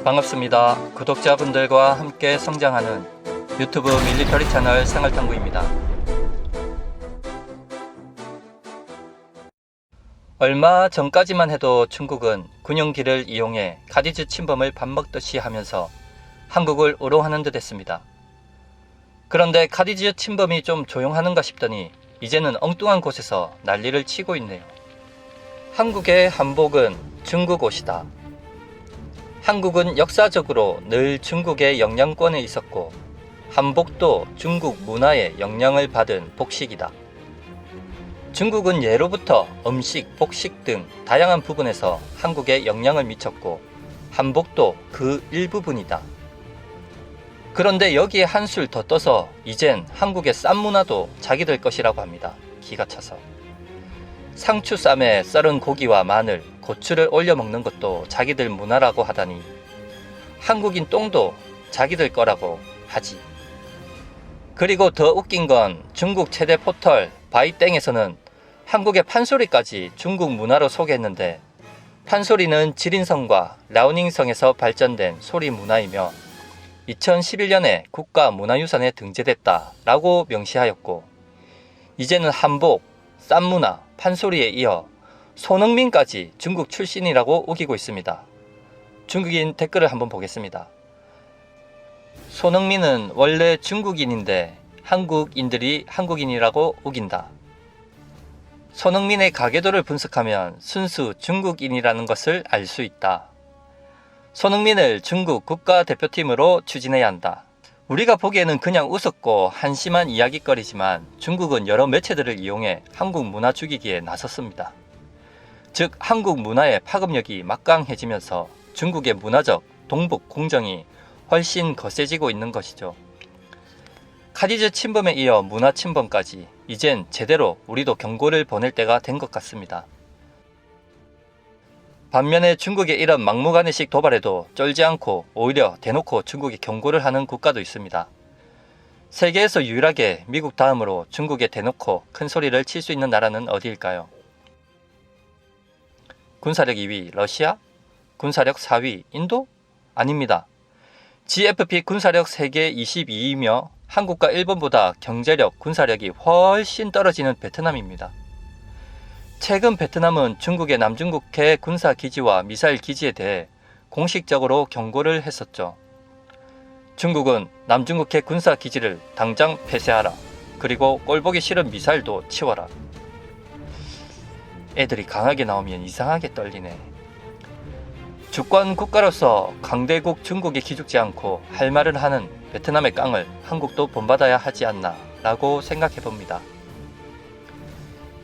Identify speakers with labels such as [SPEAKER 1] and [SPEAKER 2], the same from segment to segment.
[SPEAKER 1] 반갑습니다. 구독자분들과 함께 성장하는 유튜브 밀리터리 채널 생활탐구입니다. 얼마 전까지만 해도 중국은 군용기를 이용해 카디즈 침범을 밥 먹듯이 하면서 한국을 우롱하는 듯 했습니다. 그런데 카디즈 침범이 좀 조용하는가 싶더니 이제는 엉뚱한 곳에서 난리를 치고 있네요. 한국의 한복은 중국 옷이다. 한국은 역사적으로 늘 중국의 영향권에 있었고 한복도 중국 문화의 영향을 받은 복식이다. 중국은 예로부터 음식, 복식 등 다양한 부분에서 한국에 영향을 미쳤고 한복도 그 일부분이다. 그런데 여기에 한술 더 떠서 이젠 한국의 쌈 문화도 자기들 것이라고 합니다. 기가 차서. 상추쌈에 썰은 고기와 마늘, 고추를 올려 먹는 것도 자기들 문화라고 하다니 한국인 똥도 자기들 거라고 하지. 그리고 더 웃긴 건 중국 최대 포털 바이땡에서는 한국의 판소리까지 중국 문화로 소개했는데 판소리는 지린성과 라오닝성에서 발전된 소리 문화이며 2011년에 국가문화유산에 등재됐다라고 명시하였고 이제는 한복, 쌈문화, 판소리에 이어 손흥민까지 중국 출신이라고 우기고 있습니다. 중국인 댓글을 한번 보겠습니다. 손흥민은 원래 중국인인데 한국인들이 한국인이라고 우긴다. 손흥민의 가계도를 분석하면 순수 중국인이라는 것을 알 수 있다. 손흥민을 중국 국가대표팀으로 추진해야 한다. 우리가 보기에는 그냥 우습고 한심한 이야기거리지만 중국은 여러 매체들을 이용해 한국 문화 죽이기에 나섰습니다. 즉 한국 문화의 파급력이 막강해지면서 중국의 문화적 동북 공정이 훨씬 거세지고 있는 것이죠. 카디즈 침범에 이어 문화 침범까지 이젠 제대로 우리도 경고를 보낼 때가 된 것 같습니다. 반면에 중국의 이런 막무가내식 도발에도 쫄지 않고 오히려 대놓고 중국에 경고를 하는 국가도 있습니다. 세계에서 유일하게 미국 다음으로 중국에 대놓고 큰 소리를 칠 수 있는 나라는 어디일까요? 군사력 2위 러시아? 군사력 4위 인도? 아닙니다. GFP 군사력 세계 22위이며 한국과 일본보다 경제력, 군사력이 훨씬 떨어지는 베트남입니다. 최근 베트남은 중국의 남중국해 군사기지와 미사일 기지에 대해 공식적으로 경고를 했었죠. 중국은 남중국해 군사기지를 당장 폐쇄하라. 그리고 꼴보기 싫은 미사일도 치워라. 애들이 강하게 나오면 이상하게 떨리네. 주권 국가로서 강대국 중국이 기죽지 않고 할 말을 하는 베트남의 깡을 한국도 본받아야 하지 않나 라고 생각해봅니다.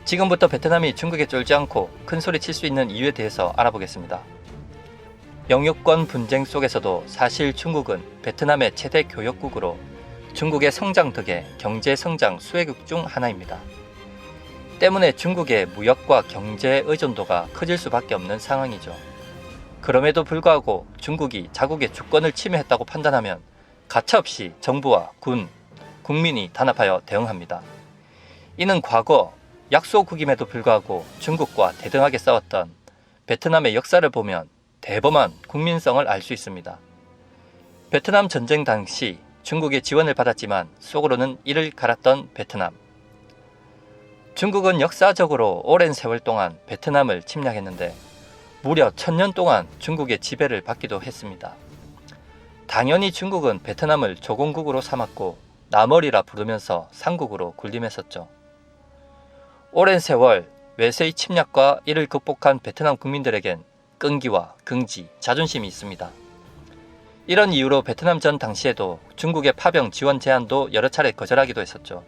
[SPEAKER 1] 지금부터 베트남이 중국에 쫄지 않고 큰 소리 칠 수 있는 이유에 대해서 알아보겠습니다. 영유권 분쟁 속에서도 사실 중국은 베트남의 최대 교역국으로 중국의 성장 덕에 경제 성장 수혜국 중 하나입니다. 때문에 중국의 무역과 경제 의존도가 커질 수밖에 없는 상황이죠. 그럼에도 불구하고 중국이 자국의 주권을 침해했다고 판단하면 가차없이 정부와 군, 국민이 단합하여 대응합니다. 이는 과거 약소국임에도 불구하고 중국과 대등하게 싸웠던 베트남의 역사를 보면 대범한 국민성을 알 수 있습니다. 베트남 전쟁 당시 중국의 지원을 받았지만 속으로는 이를 갈았던 베트남. 중국은 역사적으로 오랜 세월 동안 베트남을 침략했는데 무려 1000년 동안 중국의 지배를 받기도 했습니다. 당연히 중국은 베트남을 조공국으로 삼았고 남월이라 부르면서 삼국으로 군림했었죠. 오랜 세월 외세의 침략과 이를 극복한 베트남 국민들에겐 끈기와 긍지, 자존심이 있습니다. 이런 이유로 베트남 전 당시에도 중국의 파병 지원 제안도 여러 차례 거절하기도 했었죠.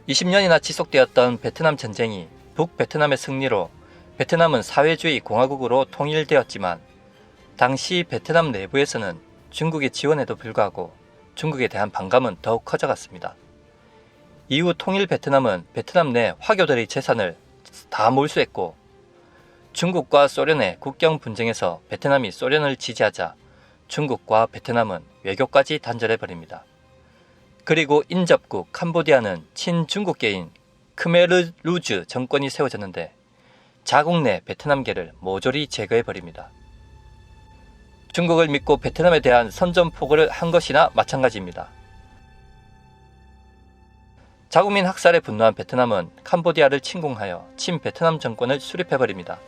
[SPEAKER 1] 20년이나 지속되었던 베트남 전쟁이 북베트남의 승리로 베트남은 사회주의 공화국으로 통일되었지만 당시 베트남 내부에서는 중국의 지원에도 불구하고 중국에 대한 반감은 더욱 커져갔습니다. 이후 통일 베트남은 베트남 내 화교들의 재산을 다 몰수했고 중국과 소련의 국경 분쟁에서 베트남이 소련을 지지하자 중국과 베트남은 외교까지 단절해버립니다. 그리고 인접국 캄보디아는 친중국계인 크메르루즈 정권이 세워졌는데 자국 내 베트남계를 모조리 제거해버립니다. 중국을 믿고 베트남에 대한 선전포고를 한 것이나 마찬가지입니다. 자국민 학살에 분노한 베트남은 캄보디아를 침공하여 친베트남 정권을 수립해버립니다.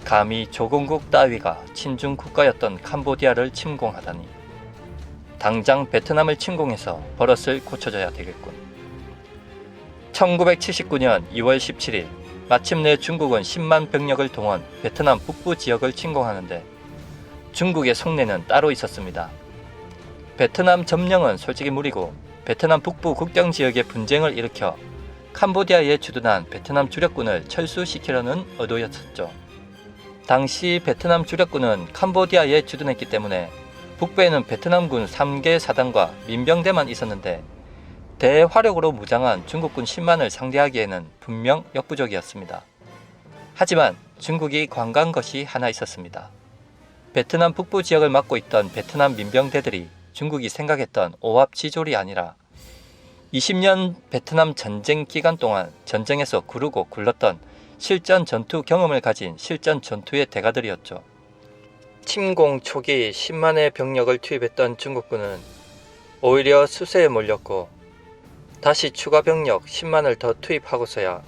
[SPEAKER 1] 감히 조공국 따위가 친중 국가였던 캄보디아를 침공하다니. 당장 베트남을 침공해서 버릇을 고쳐줘야 되겠군. 1979년 2월 17일 마침내 중국은 10만 병력을 동원 베트남 북부 지역을 침공하는데 중국의 속내는 따로 있었습니다. 베트남 점령은 솔직히 무리고 베트남 북부 국경 지역에 분쟁을 일으켜 캄보디아에 주둔한 베트남 주력군을 철수시키려는 의도였었죠. 당시 베트남 주력군은 캄보디아에 주둔했기 때문에 북부에는 베트남군 3개 사단과 민병대만 있었는데 대화력으로 무장한 중국군 10만을 상대하기에는 분명 역부족이었습니다. 하지만 중국이 관간 것이 하나 있었습니다. 베트남 북부 지역을 맡고 있던 베트남 민병대들이 중국이 생각했던 오합지졸이 아니라 20년 베트남 전쟁 기간 동안 전쟁에서 구르고 굴렀던 실전 전투 경험을 가진 실전 전투의 대가들이었죠. 침공 초기 10만의 병력을 투입했던 중국군은 오히려 수세에 몰렸고 다시 추가 병력 10만을 더 투입하고서야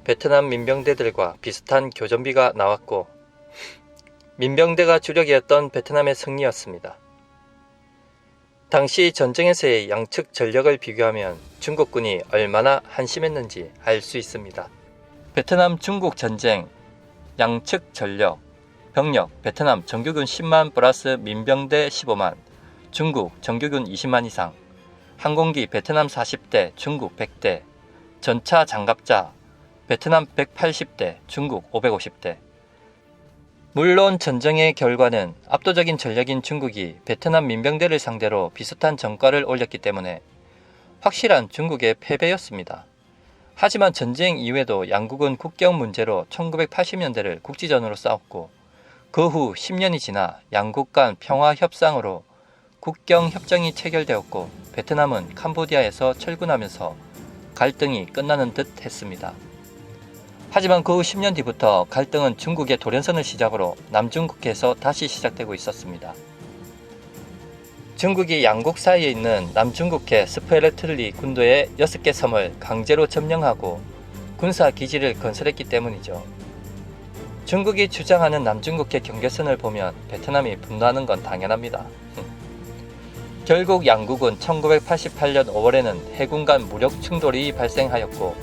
[SPEAKER 1] 베트남 민병대들과 비슷한 교전비가 나왔고 민병대가 주력이었던 베트남의 승리였습니다. 당시 전쟁에서의 양측 전력을 비교하면 중국군이 얼마나 한심했는지 알 수 있습니다. 베트남 중국 전쟁 양측 전력 병력 베트남 정규군 10만 플러스 민병대 15만 중국 정규군 20만 이상 항공기 베트남 40대 중국 100대 전차 장갑차 베트남 180대 중국 550대. 물론 전쟁의 결과는 압도적인 전력인 중국이 베트남 민병대를 상대로 비슷한 전과를 올렸기 때문에 확실한 중국의 패배였습니다. 하지만 전쟁 이후에도 양국은 국경 문제로 1980년대를 국지전으로 싸웠고 그 후 10년이 지나 양국 간 평화 협상으로 국경 협정이 체결되었고 베트남은 캄보디아에서 철군하면서 갈등이 끝나는 듯 했습니다. 하지만 그 후 10년 뒤부터 갈등은 중국의 돌연선을 시작으로 남중국해에서 다시 시작되고 있었습니다. 중국이 양국 사이에 있는 남중국해 스프레틀리 군도의 6개 섬을 강제로 점령하고 군사기지를 건설했기 때문이죠. 중국이 주장하는 남중국해 경계선을 보면 베트남이 분노하는 건 당연합니다. 결국 양국은 1988년 5월에는 해군 간 무력 충돌이 발생하였고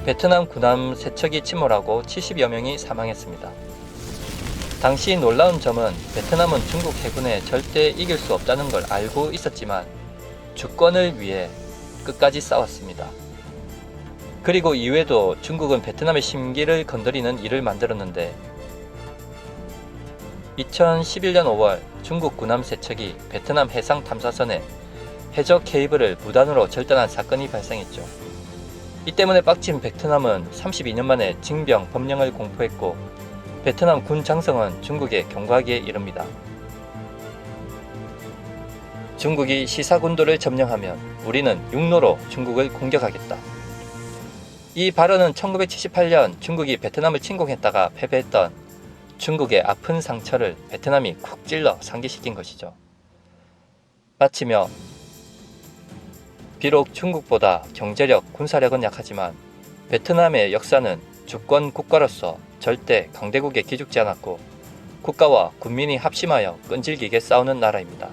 [SPEAKER 1] 베트남 군함 3척이 침몰하고 70여 명이 사망했습니다. 당시 놀라운 점은 베트남은 중국 해군에 절대 이길 수 없다는 걸 알고 있었지만 주권을 위해 끝까지 싸웠습니다. 그리고 이후에도 중국은 베트남의 심기를 건드리는 일을 만들었는데 2011년 5월 중국 군함 3척이 베트남 해상 탐사선에 해적 케이블을 무단으로 절단한 사건이 발생했죠. 이 때문에 빡친 베트남은 32년 만에 징병 법령을 공포했고 베트남 군 장성은 중국에 경고하기에 이릅니다. 중국이 시사군도를 점령하면 우리는 육로로 중국을 공격하겠다. 이 발언은 1978년 중국이 베트남을 침공했다가 패배했던 중국의 아픈 상처를 베트남이 쿡 찔러 상기시킨 것이죠. 마치며 비록 중국보다 경제력, 군사력은 약하지만 베트남의 역사는 주권 국가로서 절대 강대국에 기죽지 않았고 국가와 군민이 합심하여 끈질기게 싸우는 나라입니다.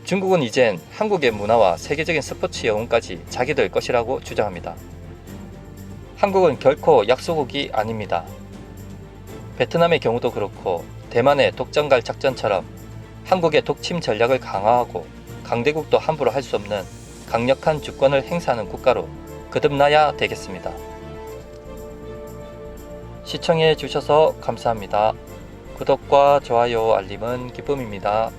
[SPEAKER 1] 중국은 이젠 한국의 문화와 세계적인 스포츠 영웅까지 자기들 것이라고 주장합니다. 한국은 결코 약소국이 아닙니다. 베트남의 경우도 그렇고 대만의 독점갈 작전처럼 한국의 독침 전략을 강화하고 강대국도 함부로 할 수 없는 강력한 주권을 행사하는 국가로 거듭나야 되겠습니다. 시청해 주셔서 감사합니다. 구독과 좋아요, 알림은 기쁨입니다.